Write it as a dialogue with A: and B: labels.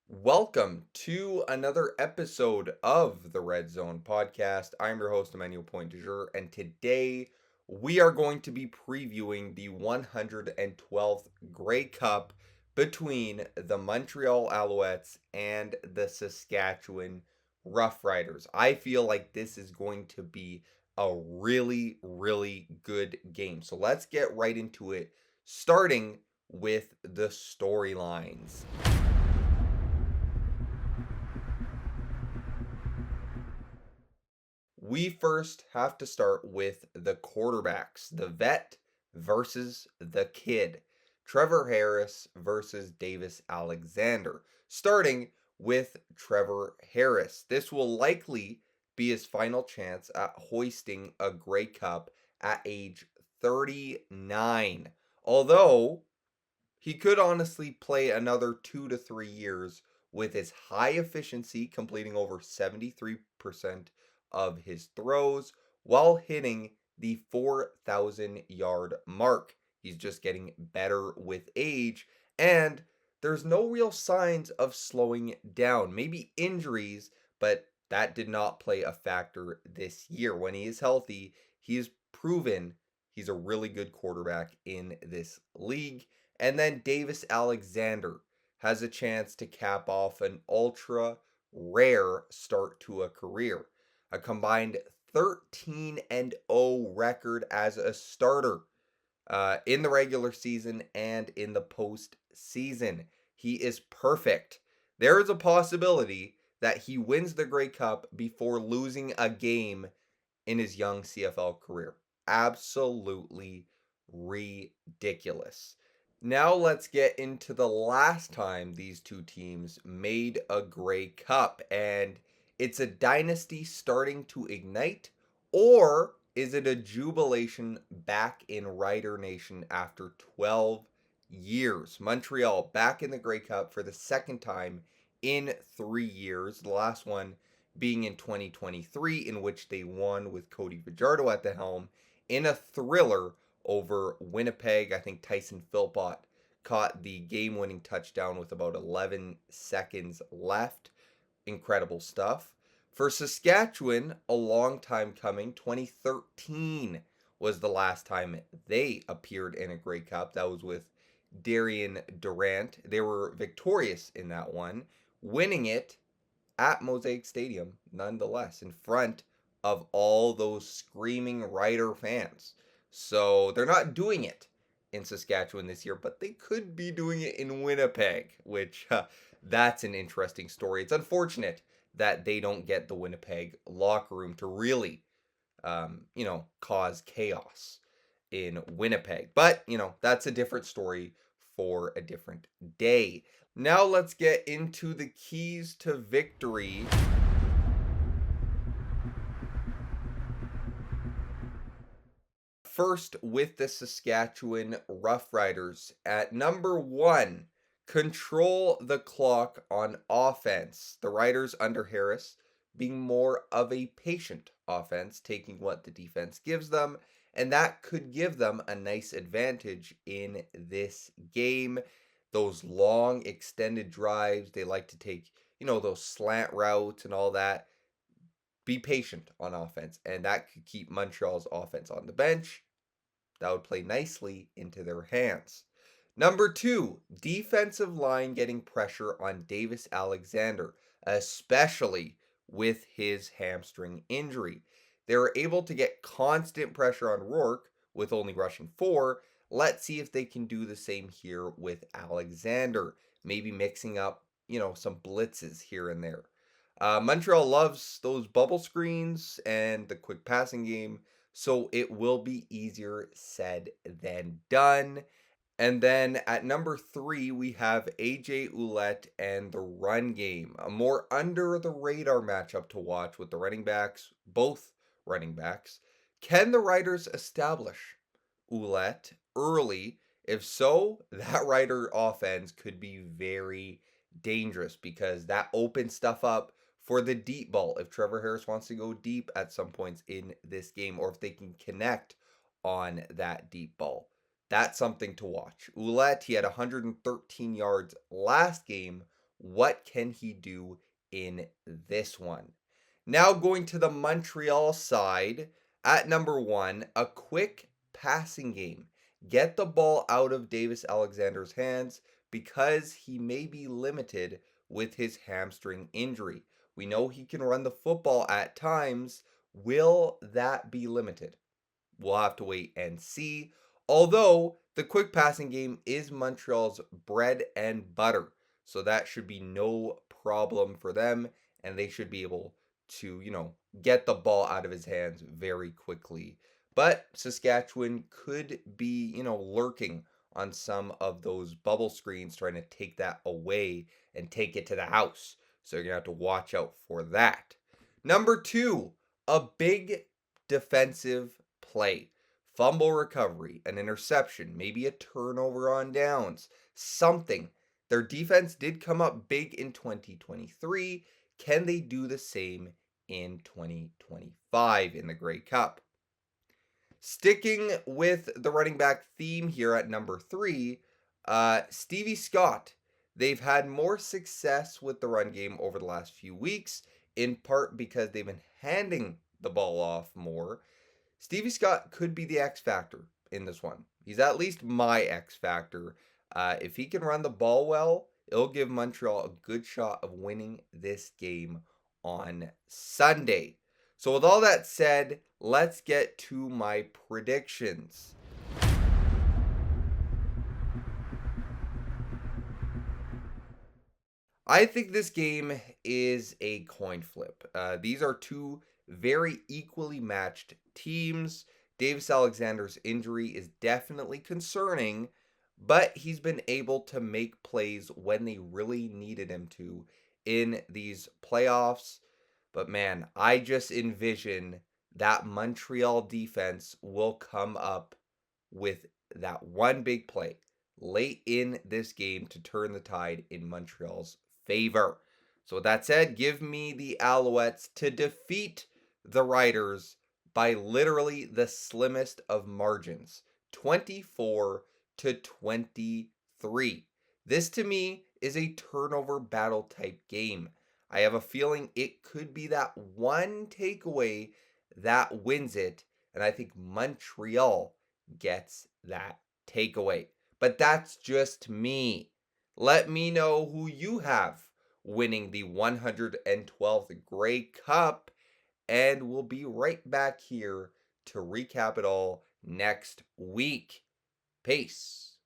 A: Welcome to another episode of the Red Zone podcast. I'm your host, Emmanuel Point du jour, and today we are going to be previewing the 112th Grey Cup between the Montreal Alouettes and the Saskatchewan Roughriders. I feel like this is going to be a really good game. So let's get right into it, starting with the storylines. We first have to start with the quarterbacks, the vet versus the kid. Trevor Harris versus Davis Alexander. Starting with Trevor Harris. This will likely be his final chance at hoisting a Grey Cup at age 39. Although he could honestly play another 2 to 3 years with his high efficiency, completing over 73% of his throws while hitting the 4,000 yard mark. He's just getting better with age, and there's no real signs of slowing down. Maybe injuries, but that did not play a factor this year. When he is healthy, he's proven he's a really good quarterback in this league. And then Davis Alexander has a chance to cap off an ultra rare start to a career. A combined 13-0 record as a starter in the regular season and in the postseason. He is perfect. There is a possibility that he wins the Grey Cup before losing a game in his young CFL career. Absolutely ridiculous. Now let's get into the last time these two teams made a Grey Cup. And it's a dynasty starting to ignite, or is it a jubilation back in Rider Nation after 12 years? Montreal back in the Grey Cup for the second time in 3 years. The last one being in 2023, in which they won with Cody Fajardo at the helm in a thriller over Winnipeg. I think Tyson Philpott caught the game-winning touchdown with about 11 seconds left. Incredible stuff. For Saskatchewan, a long time coming. 2013 was the last time they appeared in a Grey Cup. That was with Darian Durant. They were victorious in that one, winning it at Mosaic Stadium, nonetheless, in front of all those screaming Rider fans. So they're not doing it in Saskatchewan this year, but they could be doing it in Winnipeg, which that's an interesting story. It's unfortunate that they don't get the Winnipeg locker room to really, cause chaos in Winnipeg. But, that's a different story for a different day. Now let's get into the keys to victory. First, with the Saskatchewan Roughriders at number one, control the clock on offense. The Riders under Harris being more of a patient offense, taking what the defense gives them, and that could give them a nice advantage in this game. Those long extended drives, they like to take, those slant routes and all that. Be patient on offense, and that could keep Montreal's offense on the bench. That would play nicely into their hands. Number two, defensive line getting pressure on Davis Alexander, especially with his hamstring injury. They were able to get constant pressure on Rourke with only rushing four. Let's see if they can do the same here with Alexander, maybe mixing up, some blitzes here and there. Montreal loves those bubble screens and the quick passing game, so it will be easier said than done. And then at number three, we have AJ Ouellette and the run game. A more under the radar matchup to watch with the running backs, both running backs. Can the Riders establish Ouellette early? If so, that Rider offense could be very dangerous because that opens stuff up for the deep ball. If Trevor Harris wants to go deep at some points in this game, or if they can connect on that deep ball, that's something to watch. Ouellette, he had 113 yards last game What can he do in this one? Now going to the Montreal side at number one, a quick passing game. Get the ball out of Davis Alexander's hands because he may be limited with his hamstring injury. We know he can run the football at times. Will that be limited? We'll have to wait and see. Although the quick passing game is Montreal's bread and butter. So that should be no problem for them. And they should be able to, get the ball out of his hands very quickly. But Saskatchewan could be, lurking on some of those bubble screens, trying to take that away and take it to the house. So you're going to have to watch out for that. Number two, a big defensive play. Fumble recovery, an interception, maybe a turnover on downs, something. Their defense did come up big in 2023. Can they do the same in 2025 in the Grey Cup? Sticking with the running back theme here at number three, Stevie Scott. They've had more success with the run game over the last few weeks, in part because they've been handing the ball off more. Stevie Scott could be the X factor in this one. He's at least my X factor. If he can run the ball well, it'll give Montreal a good shot of winning this game on Sunday. So, with all that said, let's get to my predictions. I think this game is a coin flip. These are two very equally matched teams. Davis Alexander's injury is definitely concerning, but he's been able to make plays when they really needed him to in these playoffs. But man, I just envision that Montreal defense will come up with that one big play late in this game to turn the tide in Montreal's favor. So with that said, give me the Alouettes to defeat the Riders by literally the slimmest of margins, 24-23. This to me is a turnover battle type game. I have a feeling it could be that one takeaway that wins it, and I think Montreal gets that takeaway. But that's just me. Let me know who you have winning the 112th Grey Cup, and we'll be right back here to recap it all next week. Peace.